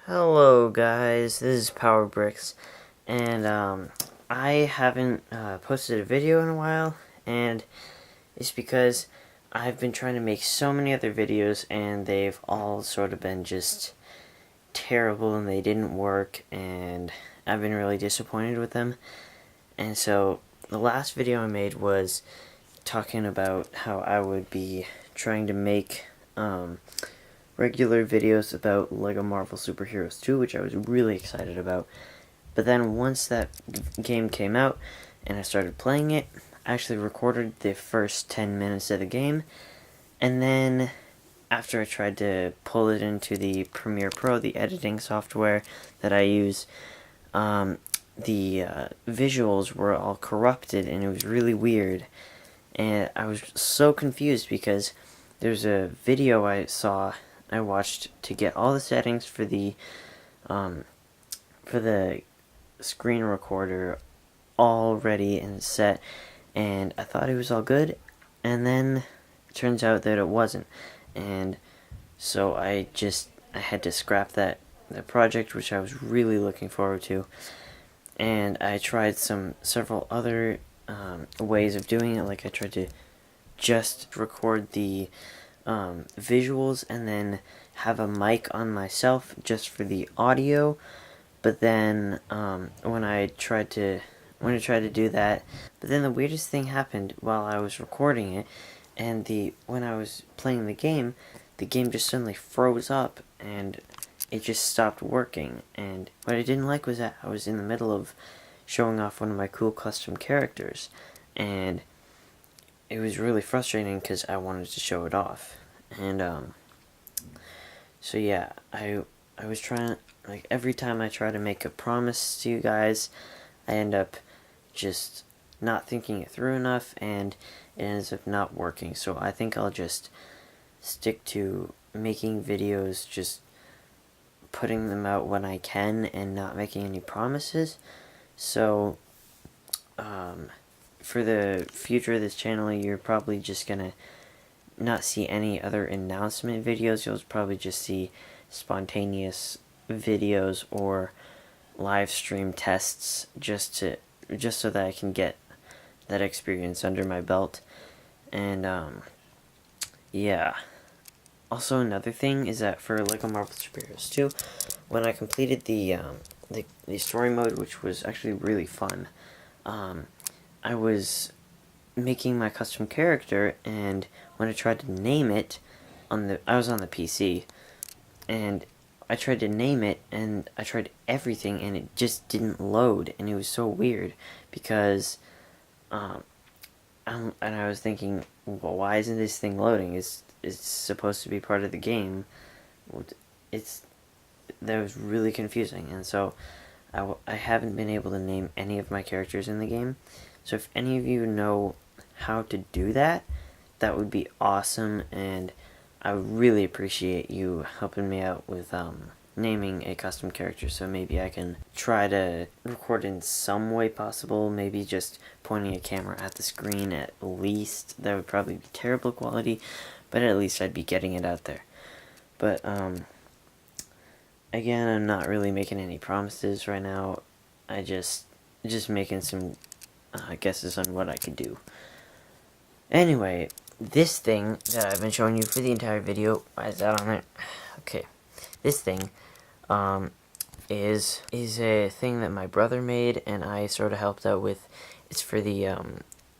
Hello guys, this is PowerBricks, and I haven't posted a video in a while, and it's because I've been trying to make so many other videos, and they've all sort of been just terrible, and they didn't work, and I've been really disappointed with them. And so the last video I made was talking about how I would be trying to make regular videos about LEGO Marvel Super Heroes 2, which I was really excited about. But then once that game came out and I started playing it, I actually recorded the first 10 minutes of the game, and then after I tried to pull it into the Premiere Pro, the editing software that I use, the visuals were all corrupted, and it was really weird. And I was so confused because there's a video I watched to get all the settings for the screen recorder all ready and set, and I thought it was all good, and then it turns out that it wasn't, and so I had to scrap that project, which I was really looking forward to, and I tried several other ways of doing it. Like I tried to just record the visuals and then have a mic on myself just for the audio, but then when I tried to do that, but then the weirdest thing happened while I was recording it, and when I was playing the game just suddenly froze up and it just stopped working. And what I didn't like was that I was in the middle of showing off one of my cool custom characters, and it was really frustrating because I wanted to show it off. And so yeah, I was trying, like, every time I try to make a promise to you guys, I end up just not thinking it through enough, and it ends up not working. So I think I'll just stick to making videos, just putting them out when I can and not making any promises. So for the future of this channel, you're probably just gonna not see any other announcement videos. You'll probably just see spontaneous videos or live stream tests, just so that I can get that experience under my belt. And yeah. Also, another thing is that for LEGO Marvel Super Heroes 2, when I completed the story mode, which was actually really fun, I was making my custom character, and when I tried to name it I was on the PC, and I tried to name it, and I tried everything, and it just didn't load, and it was so weird, because and I was thinking, well, why isn't this thing loading? It's supposed to be part of the game. That was really confusing, and so I haven't been able to name any of my characters in the game. So if any of you know how to do that, that would be awesome, and I would really appreciate you helping me out with naming a custom character. So maybe I can try to record in some way possible, maybe just pointing a camera at the screen at least. That would probably be terrible quality, but at least I'd be getting it out there. But again, I'm not really making any promises right now. I just making some guesses on what I could do. Anyway, this thing that I've been showing you for the entire video, why is that on there? Okay, this thing is a thing that my brother made, and I sort of helped out with. It's for the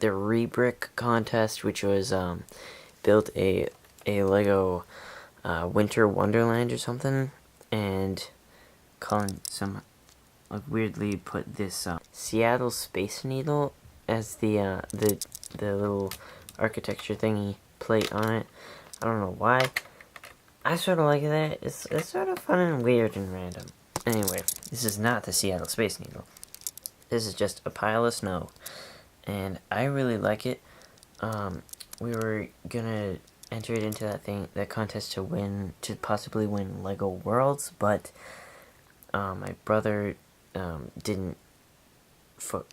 Rebrick contest, which was built a Lego Winter Wonderland or something, and Colin weirdly put this Seattle Space Needle as the little architecture thingy plate on it. I don't know why. I sort of like that. It's sort of fun and weird and random. Anyway, this is not the Seattle Space Needle. This is just a pile of snow, and I really like it. We were gonna enter it into that contest to possibly win Lego Worlds, but my brother didn't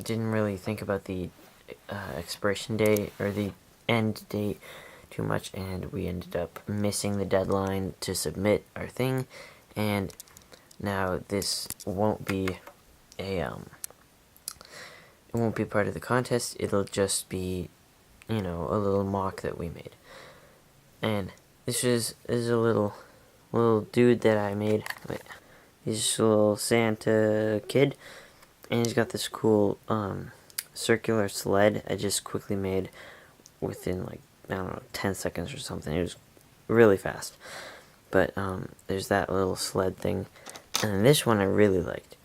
really think about the expiration date or the end date too much, and we ended up missing the deadline to submit our thing, and Now this won't be it won't be part of the contest. It'll just be, a little mock that we made. And this is a little dude that I made. He's just a little Santa kid, and he's got this cool circular sled I just quickly made within, like, I don't know, 10 seconds or something. It was really fast. But there's that little sled thing. And then this one I really liked.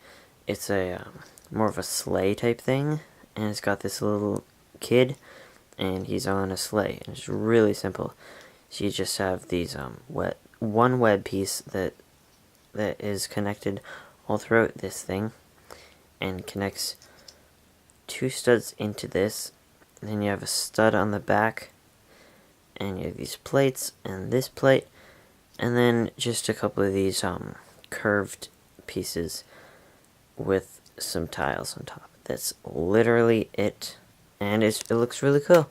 It's a more of a sleigh type thing, and it's got this little kid, and he's on a sleigh. And it's really simple. So you just have these one web piece that is connected all throughout this thing, and connects 2 studs into this. And then you have a stud on the back, and you have these plates and this plate, and then just a couple of these curved pieces with some tiles on top. That's literally it, and it looks really cool.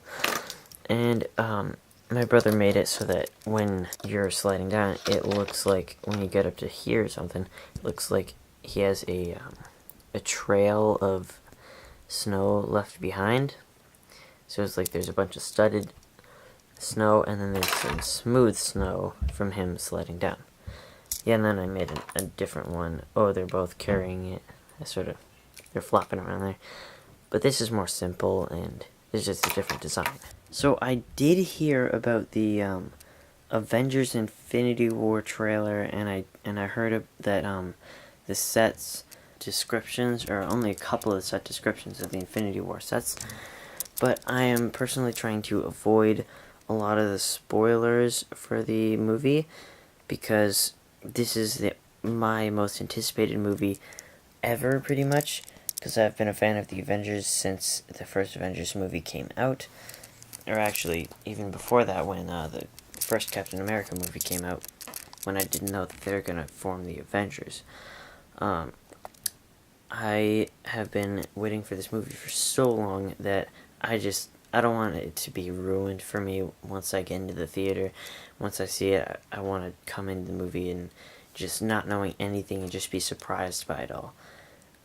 And my brother made it so that when you're sliding down, it looks like when you get up to here or something, it looks like he has a trail of snow left behind. So it's like there's a bunch of studded snow, and then there's some smooth snow from him sliding down. Yeah, and then I made a different one. Oh, they're both carrying it. They're flopping around there. But this is more simple, and it's just a different design. So I did hear about the Avengers Infinity War trailer, and I heard that the sets descriptions, or only a couple of set descriptions of the Infinity War sets. But I am personally trying to avoid a lot of the spoilers for the movie, because this is my most anticipated movie ever, pretty much, because I've been a fan of the Avengers since the first Avengers movie came out, or actually even before that, when the first Captain America movie came out, when I didn't know that they were going to form the Avengers. I have been waiting for this movie for so long that I don't want it to be ruined for me once I get into the theater. Once I see it, I want to come into the movie and just not knowing anything and just be surprised by it all.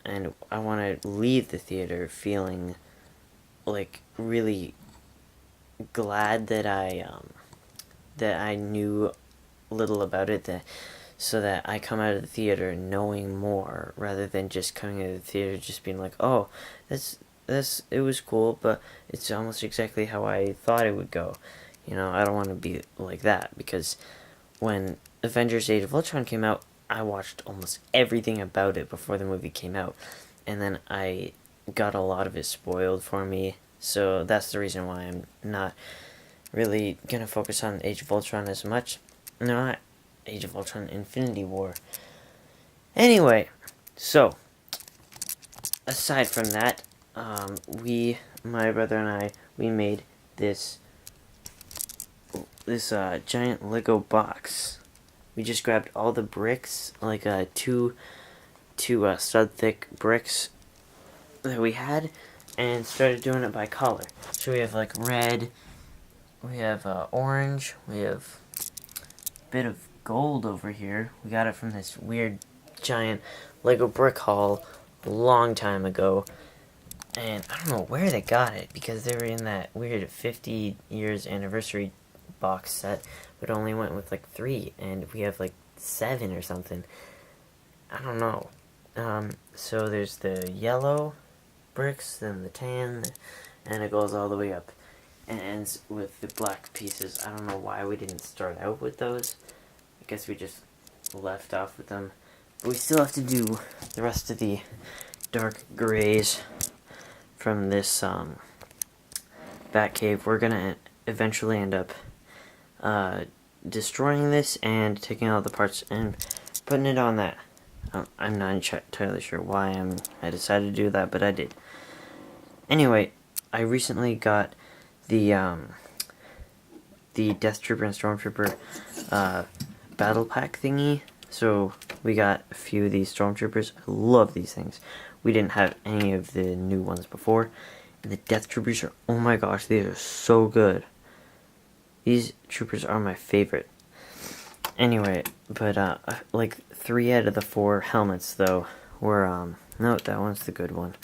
And I want to leave the theater feeling like really glad that I knew little about it, so that I come out of the theater knowing more, rather than just coming out of the theater just being like, oh, it was cool, but it's almost exactly how I thought it would go. I don't want to be like that, because when Avengers Age of Ultron came out, I watched almost everything about it before the movie came out, and then I got a lot of it spoiled for me, so that's the reason why I'm not really gonna focus on Age of Ultron as much. No, not Age of Ultron, Infinity War. Anyway, so, aside from that, my brother and I, we made this giant Lego box. We just grabbed all the bricks, like two stud thick bricks that we had, and started doing it by color. So we have like red, we have orange, we have a bit of gold over here. We got it from this weird giant Lego brick haul a long time ago. And I don't know where they got it, because they were in that weird 50 years anniversary box set, but only went with like 3, and we have like 7 or something. I don't know. So there's the yellow bricks, then the tan, and it goes all the way up and ends with the black pieces. I don't know why we didn't start out with those. I guess we just left off with them. But we still have to do the rest of the dark grays from this Batcave. We're gonna eventually end up destroying this and taking all the parts and putting it on that. I'm not entirely sure why I decided to do that, but I did. Anyway, I recently got the Death Trooper and Stormtrooper battle pack thingy. So we got a few of these Stormtroopers. I love these things. We didn't have any of the new ones before. And the Death Troopers are, oh my gosh, they are so good. These troopers are my favorite. Anyway, but like 3 out of the 4 helmets though were no, that one's the good one.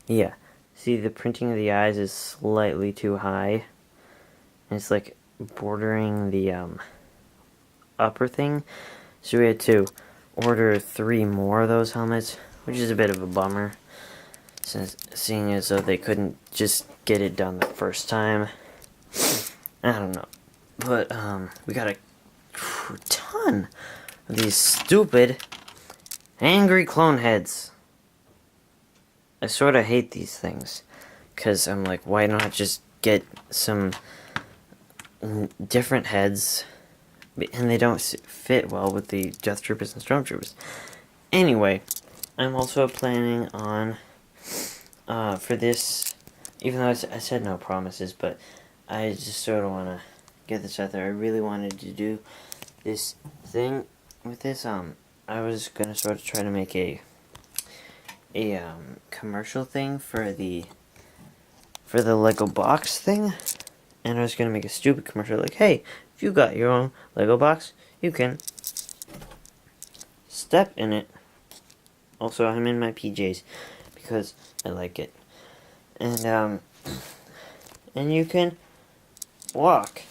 Yeah. See, the printing of the eyes is slightly too high. And it's like bordering the upper thing. So we had to order 3 more of those helmets, which is a bit of a bummer, since seeing as though they couldn't just get it done the first time. I don't know. But we got a ton of these stupid angry clone heads. I sort of hate these things, because I'm like, why not just get some different heads, and they don't fit well with the Death Troopers and Stormtroopers. Anyway, I'm also planning on, for this, even though I said no promises, but I just sort of want to get this out there. I really wanted to do this thing with this. I was going to sort of try to make a commercial thing for the Lego box thing, and I was gonna make a stupid commercial like, hey, if you got your own Lego box, you can step in it. Also, I'm in my PJs because I like it, and you can walk.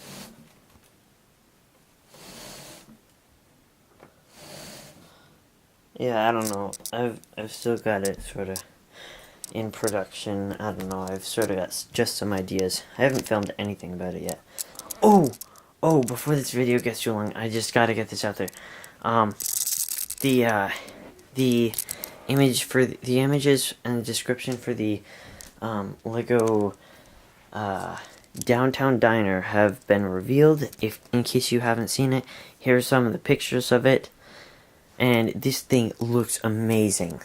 Yeah, I don't know. I've still got it sort of in production. I don't know. I've sort of got just some ideas. I haven't filmed anything about it yet. Oh, before this video gets too long, I just gotta get this out there. The images and the description for the Lego Downtown Diner have been revealed. In case you haven't seen it, here are some of the pictures of it. And this thing looks amazing.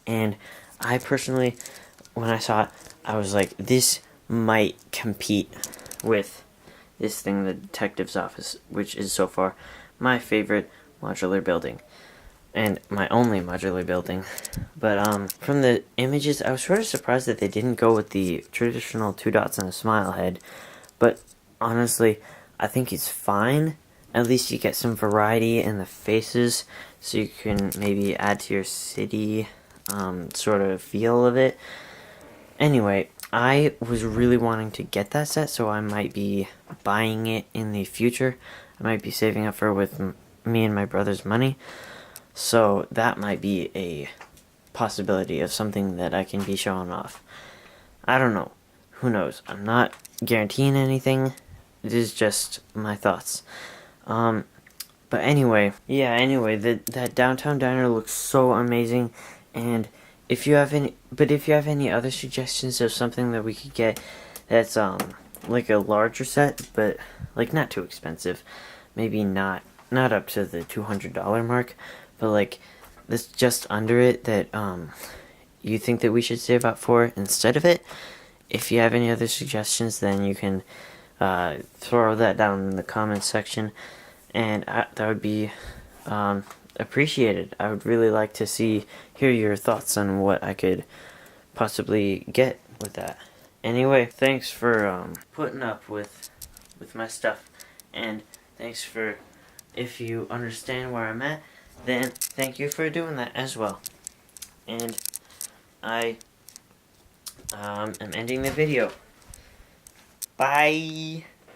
And I personally, when I saw it, I was like, this might compete with this thing, the detective's office, which is so far my favorite modular building. And my only modular building. But from the images, I was sort of surprised that they didn't go with the traditional 2 dots and a smile head. But honestly, I think it's fine. At least you get some variety in the faces, so you can maybe add to your city sort of feel of it. Anyway, I was really wanting to get that set, so I might be buying it in the future. I might be saving up for it with me and my brother's money. So that might be a possibility of something that I can be showing off. I don't know. Who knows? I'm not guaranteeing anything. It is just my thoughts. But anyway, that Downtown Diner looks so amazing, and if you have any other suggestions of something that we could get that's like a larger set, but like not too expensive, maybe not up to the $200 mark, but like this just under it, that you think that we should save up for instead of it. If you have any other suggestions, then you can throw that down in the comments section, and that would be appreciated. I would really like to hear your thoughts on what I could possibly get with that. Anyway, thanks for putting up with my stuff, and thanks for, if you understand where I'm at, then thank you for doing that as well. And I am ending the video. Bye!